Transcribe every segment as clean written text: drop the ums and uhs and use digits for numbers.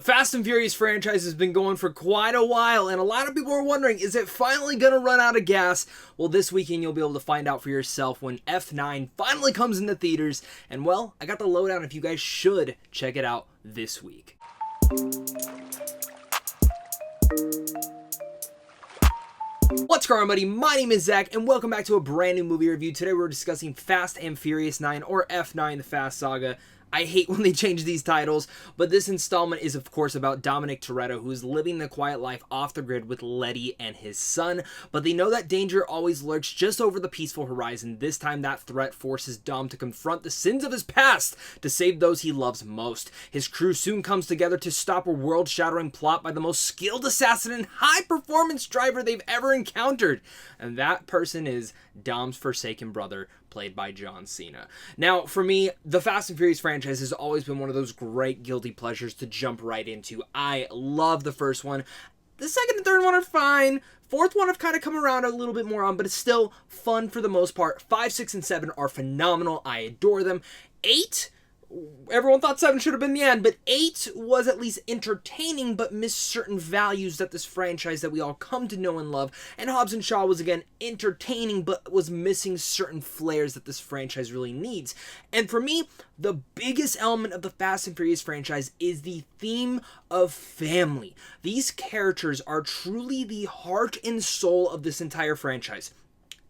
Fast and Furious franchise has been going for quite a while, and a lot of people are wondering, is it finally going to run out of gas? Well, this weekend you'll be able to find out for yourself when F9 finally comes into theaters, and well, I got the lowdown if you guys should check it out this week. What's going on, buddy? My name is Zach, and welcome back to a brand new movie review. Today we're discussing Fast and Furious 9, or F9, the Fast Saga. I hate when they change these titles, but this installment is, of course, about Dominic Toretto, who is living the quiet life off the grid with Letty and his son, but they know that danger always lurks just over the peaceful horizon. This time, that threat forces Dom to confront the sins of his past to save those he loves most. His crew soon comes together to stop a world-shattering plot by the most skilled assassin and high-performance driver they've ever encountered, and that person is Dom's forsaken brother, played by Cena. Now, for me, the Fast and Furious franchise has always been one of those great guilty pleasures to jump right into. I love the first one. The second and third one are fine. Fourth one I've kind of come around a little bit more on, but it's still fun for the most part. 5, 6, and 7 are phenomenal. I adore them. 8... everyone thought 7 should have been the end, but 8 was at least entertaining, but missed certain values that this franchise that we all come to know and love. And Hobbs and Shaw was, again, entertaining, but was missing certain flares that this franchise really needs. And for me, the biggest element of the Fast and Furious franchise is the theme of family. These characters are truly the heart and soul of this entire franchise.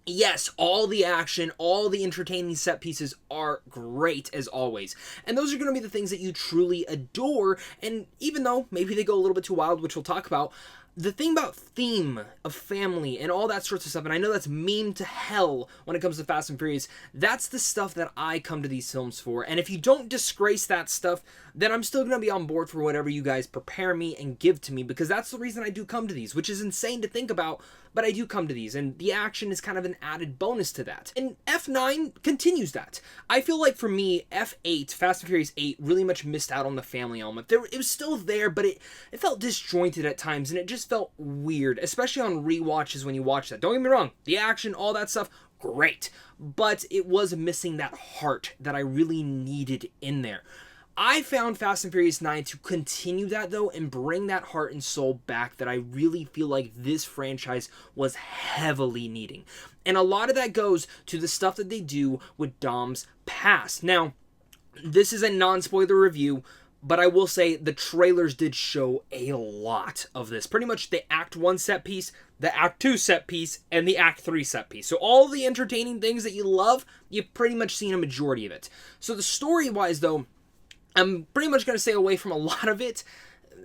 Yes, all the action, all the entertaining set pieces are great as always. And those are going to be the things that you truly adore. And even though maybe they go a little bit too wild, which we'll talk about, the thing about theme of family and all that sorts of stuff, and I know that's meme to hell when it comes to Fast and Furious, that's the stuff that I come to these films for. And if you don't disgrace that stuff, then I'm still going to be on board for whatever you guys prepare me and give to me, because that's the reason I do come to these, which is insane to think about, but I do come to these, and the action is kind of an added bonus to that. And F9 continues that. I feel like for me, F8, Fast and Furious 8, really much missed out on the family element. It was still there, but it felt disjointed at times, and it just felt weird, especially on rewatches when you watch that. Don't get me wrong, the action, all that stuff, great, but it was missing that heart that I really needed in there. I found Fast and Furious 9 to continue that, though, and bring that heart and soul back that I really feel like this franchise was heavily needing. And a lot of that goes to the stuff that they do with Dom's past. Now, this is a non-spoiler review, but I will say the trailers did show a lot of this. Pretty much the Act 1 set piece, the Act 2 set piece, and the Act 3 set piece. So all the entertaining things that you love, you've pretty much seen a majority of it. So the story-wise, though, I'm pretty much going to stay away from a lot of it,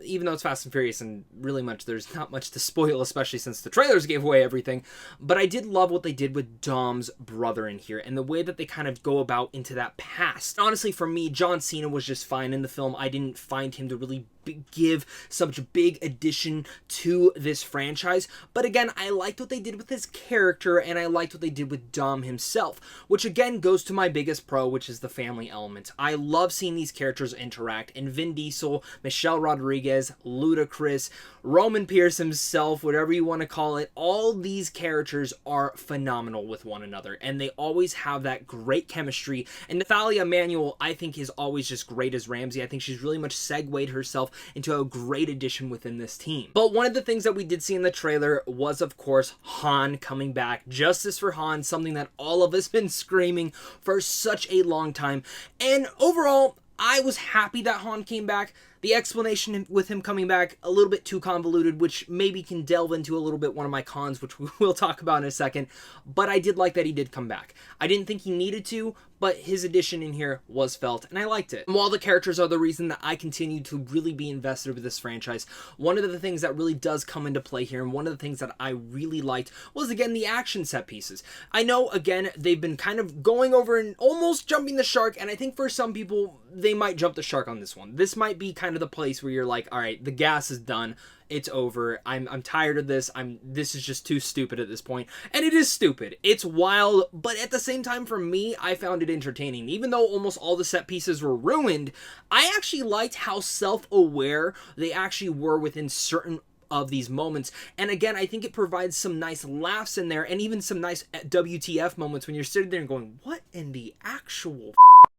even though it's Fast and Furious and really much there's not much to spoil, especially since the trailers gave away everything. But I did love what they did with Dom's brother in here and the way that they kind of go about into that past. Honestly, for me, Cena was just fine in the film. I didn't find him to really give such a big addition to this franchise, but again, I liked what they did with his character, and I liked what they did with Dom himself, which again goes to my biggest pro, which is the family element. I love seeing these characters interact, and Vin Diesel, Michelle Rodriguez, Ludacris, Roman Pierce himself, whatever you want to call it, all these characters are phenomenal with one another, and they always have that great chemistry. And Nathalia Manuel, I think, is always just great as Ramsey. I think she's really much segued herself into a great addition within this team. But one of the things that we did see in the trailer was, of course, Han coming back. Justice for Han, something that all of us been screaming for such a long time. And overall, I was happy that Han came back. The explanation with him coming back, a little bit too convoluted, which maybe can delve into a little bit one of my cons, which we will talk about in a second. But I did like that he did come back. I didn't think he needed to, but his addition in here was felt, and I liked it. And while the characters are the reason that I continue to really be invested with this franchise, one of the things that really does come into play here, and one of the things that I really liked, was, again, the action set pieces. I know, again, they've been kind of going over and almost jumping the shark, and I think for some people, they might jump the shark on this one. This might be kind of the place where you're like, all right, the gas is done. It's over. I'm tired of this. This is just too stupid at this point. And it is stupid. It's wild, but at the same time, for me, I found it entertaining. Even though almost all the set pieces were ruined, I actually liked how self-aware they actually were within certain of these moments. And again, I think it provides some nice laughs in there, and even some nice WTF moments when you're sitting there and going, what in the actual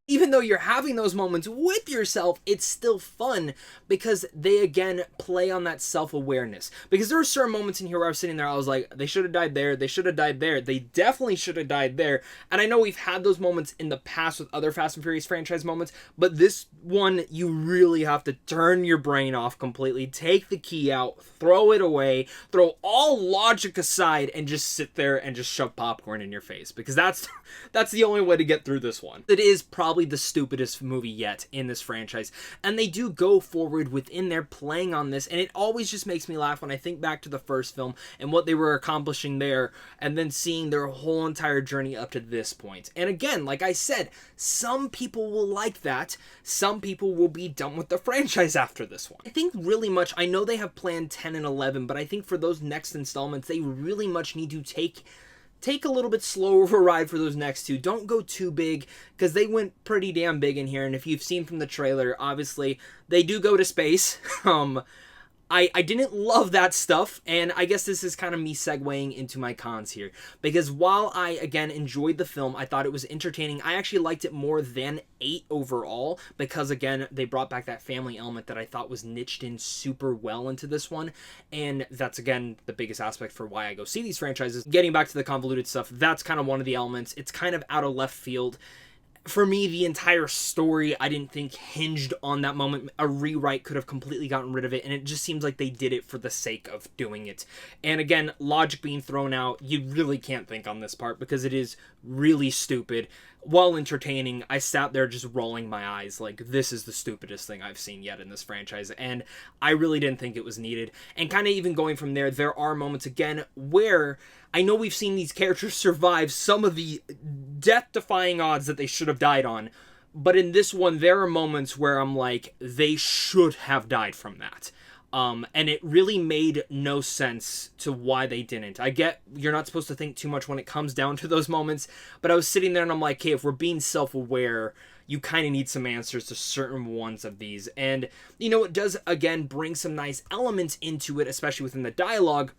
Even though you're having those moments with yourself, it's still fun because they, again, play on that self-awareness. Because there were certain moments in here where I was sitting there, I was like, they should have died there, they should have died there, they definitely should have died there. And I know we've had those moments in the past with other Fast and Furious franchise moments, but this one, you really have to turn your brain off completely, take the key out, throw it away, throw all logic aside, and just sit there and just shove popcorn in your face. Because that's the only way to get through this one. It is probably the stupidest movie yet in this franchise, and they do go forward within their playing on this, and it always just makes me laugh when I think back to the first film and what they were accomplishing there, and then seeing their whole entire journey up to this point. And again, like I said, some people will like that, some people will be done with the franchise after this one. I think really much, I know they have planned 10 and 11, but I think for those next installments, they really much need to take a little bit slower of a ride for those next two. Don't go too big, because they went pretty damn big in here, and if you've seen from the trailer, obviously, they do go to space. I didn't love that stuff, and I guess this is kind of me segueing into my cons here. Because while I, again, enjoyed the film, I thought it was entertaining, I actually liked it more than 8 overall, because, again, they brought back that family element that I thought was niched in super well into this one, and that's, again, the biggest aspect for why I go see these franchises. Getting back to the convoluted stuff, that's kind of one of the elements. It's kind of out of left field. For me, the entire story, I didn't think hinged on that moment. A rewrite could have completely gotten rid of it, and it just seems like they did it for the sake of doing it. And again, logic being thrown out, you really can't think on this part because it is really stupid. While entertaining, I sat there just rolling my eyes like, this is the stupidest thing I've seen yet in this franchise, and I really didn't think it was needed. And kind of even going from there, there are moments, again, where I know we've seen these characters survive some of the death-defying odds that they should have died on, but in this one, there are moments where I'm like, they should have died from that. And it really made no sense to why they didn't. I get you're not supposed to think too much when it comes down to those moments, but I was sitting there and I'm like, hey, if we're being self-aware, you kind of need some answers to certain ones of these. And, you know, it does, again, bring some nice elements into it, especially within the dialogue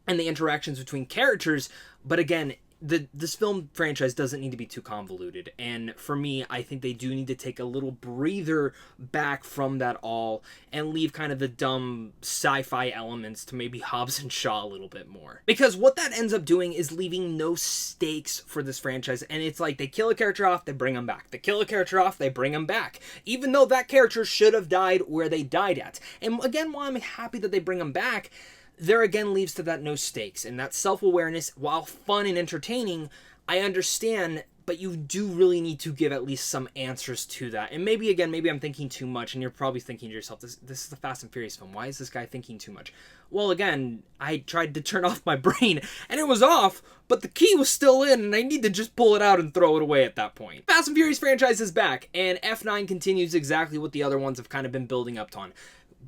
and the interactions between characters, but again, this film franchise doesn't need to be too convoluted, and for me, I think they do need to take a little breather back from that all and leave kind of the dumb sci-fi elements to maybe Hobbs and Shaw a little bit more. Because what that ends up doing is leaving no stakes for this franchise, and it's like they kill a character off, they bring them back. They kill a character off, they bring them back. Even though that character should have died where they died at. And again, while I'm happy that they bring them back, there again leaves to that no stakes, and that self-awareness, while fun and entertaining, I understand, but you do really need to give at least some answers to that. And maybe, again, maybe I'm thinking too much, and you're probably thinking to yourself, this is the Fast and Furious film, why is this guy thinking too much? Well, again, I tried to turn off my brain, and it was off, but the key was still in, and I need to just pull it out and throw it away at that point. Fast and Furious franchise is back, and F9 continues exactly what the other ones have kind of been building up on.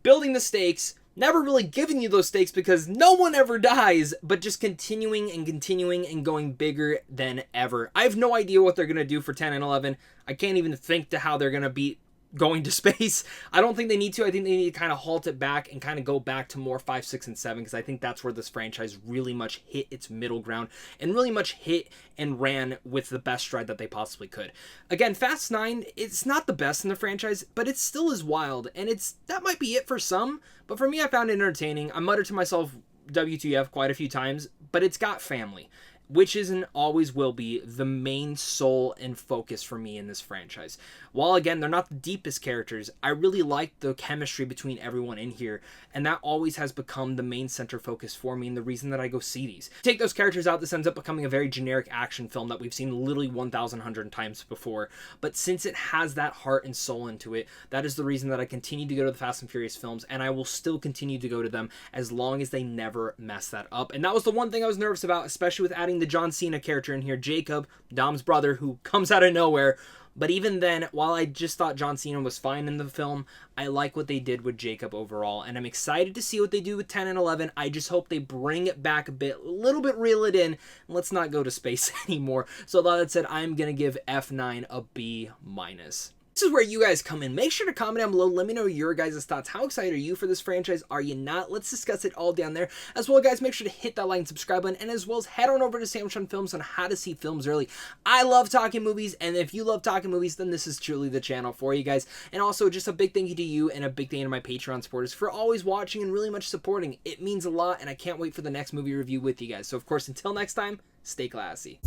Building the stakes, never really giving you those stakes because no one ever dies, but just continuing and going bigger than ever. I have no idea what they're going to do for 10 and 11. I can't even think to how they're going to be going to space. I don't think they need to. I think they need to kind of halt it back and kind of go back to more 5, 6, and 7, because I think that's where this franchise really much hit its middle ground and really much hit and ran with the best stride that they possibly could. Again, Fast 9, it's not the best in the franchise, but it still is wild, and that might be it for some, but for me, I found it entertaining. I muttered to myself, WTF, quite a few times, but it's got family, which is and always will be the main soul and focus for me in this franchise. While, again, they're not the deepest characters, I really like the chemistry between everyone in here, and that always has become the main center focus for me and the reason that I go see these. Take those characters out, this ends up becoming a very generic action film that we've seen literally 1,100 times before, but since it has that heart and soul into it, that is the reason that I continue to go to the Fast and Furious films, and I will still continue to go to them as long as they never mess that up. And that was the one thing I was nervous about, especially with adding the John Cena character in here, Jakob, Dom's brother, who comes out of nowhere. But even then, while I just thought John Cena was fine in the film, I like what they did with Jakob overall, and I'm excited to see what they do with 10 and 11. I just hope they bring it back a little bit, reel it in, and let's not go to space anymore. So with all that said, I'm going to give F9 a B-. This is where you guys come in. Make sure to comment down below. Let me know your guys' thoughts. How excited are you for this franchise? Are you not? Let's discuss it all down there. As well, guys, make sure to hit that like and subscribe button. And as well as head on over to Sandwich on Films on how to see films early. I love talking movies. And if you love talking movies, then this is truly the channel for you guys. And also, just a big thank you to you and a big thank you to my Patreon supporters for always watching and really much supporting. It means a lot. And I can't wait for the next movie review with you guys. So, of course, until next time, stay classy.